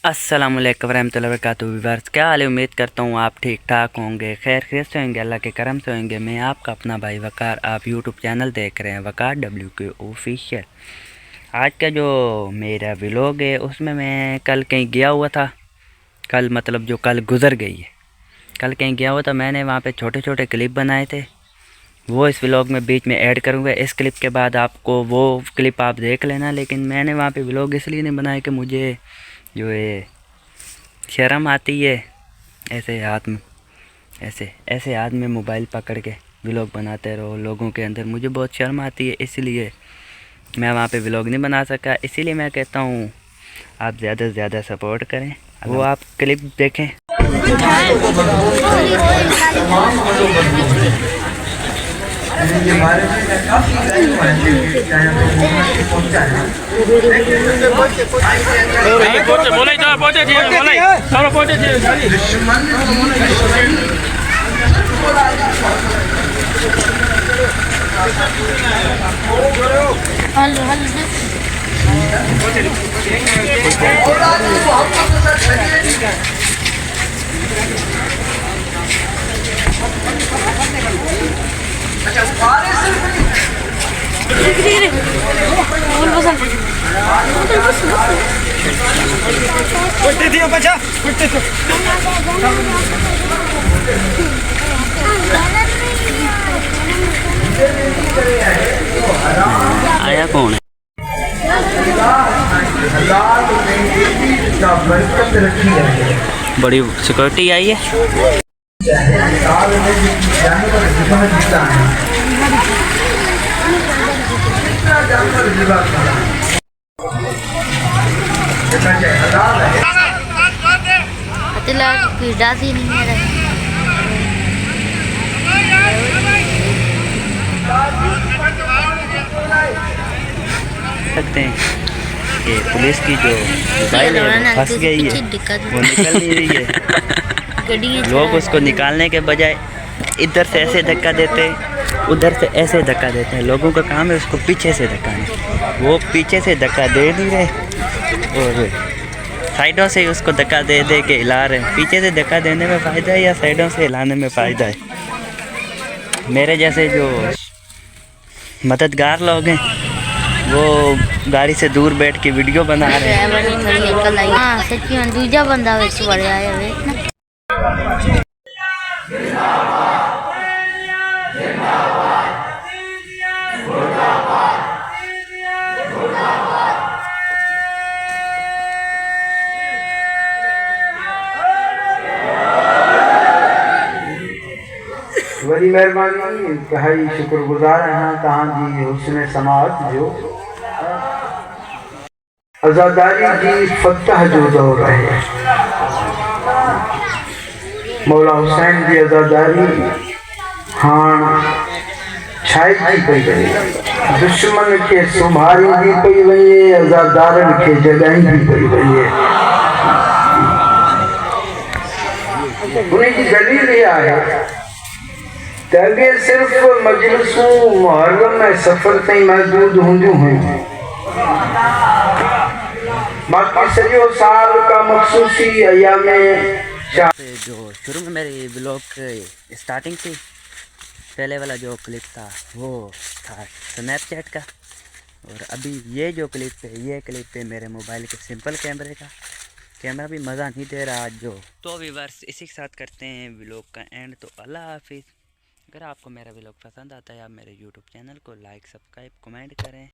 अस्सलामुअलैकुम वरहमतुल्लाहि वबरकातुहू। व्यूअर्स, क्या हाल है? उम्मीद करता हूँ आप ठीक ठाक होंगे, खैर से होंगे, अल्लाह के करम से होंगे। मैं आपका अपना भाई वकार, आप यूट्यूब चैनल देख रहे हैं वकार WK ऑफिशियल। आज का जो मेरा व्लॉग है उसमें मैं कल कहीं गया हुआ था, कल मतलब जो कल गुज़र गई है, कल कहीं गया हुआ था। मैंने वहाँ पे छोटे छोटे क्लिप बनाए थे, वो इस व्लॉग में बीच में ऐड करूँगा। इस क्लिप के बाद आपको वो क्लिप आप देख लेना। लेकिन मैंने वहाँ पे व्लॉग इसलिए नहीं बनाया कि मुझे जो है शर्म आती है ऐसे हाथ में ऐसे हाथ में मोबाइल पकड़ के व्लॉग बनाते रहो लोगों के अंदर। मुझे बहुत शर्म आती है, इसलिए मैं वहाँ पे व्लॉग नहीं बना सका। इसीलिए मैं कहता हूँ आप ज़्यादा से ज़्यादा सपोर्ट करें, वो आप क्लिप देखें। आया कौन है? बड़ी सिक्योरिटी आई है। सकते हैं कि पुलिस की जो मोबाइल है वो फंस गई है, वो निकल नहीं रही है। लोग उसको निकालने के बजाय इधर से ऐसे धक्का देते हैं, उधर से ऐसे धक्का देते हैं। लोगों का काम है उसको पीछे से धक्काना, वो पीछे से धक्का दे नहीं रहे और साइडों से उसको धक्का दे दे के हिला रहे हैं। पीछे से धक्का देने में फ़ायदा है या साइडों से हिलाने में फ़ायदा है? मेरे जैसे जो मददगार लोग हैं वो गाड़ी से दूर बैठ के वीडियो बना रहे हैं। दूजा बंदा बढ़ आया। बड़ी मेहरबानी, इंतहाई शुक्रगुजार हैं तहां जी हुस्न समात जो आज़ादारी जी फतह जो दौर है। मौला हुसैन जी आज़ादारी हाँ छाई थी पई वही, दुश्मन के सुभारी भी पई वही, आज़ादारन के जगाई भी पई वही। उन्हीं की दलील यह है तगे सिर्फ मजलिसों मुहर्रम में सफर ताईं महदूद हूंदियूं हुयूं, बाकी सॼो साल का मखसूसी अयाम में। जो शुरू में मेरी ब्लॉग स्टार्टिंग थी, पहले वाला जो क्लिप था वो था स्नैपचैट का, और अभी ये जो क्लिप है ये क्लिप है मेरे मोबाइल के सिंपल कैमरे का। कैमरा भी मज़ा नहीं दे रहा आज जो। तो व्यूअर्स, इसी के साथ करते हैं व्लॉग का एंड। तो अल्लाह हाफिज़। अगर आपको मेरा व्लॉग पसंद आता है आप मेरे यूट्यूब चैनल को लाइक सब्सक्राइब कमेंट करें।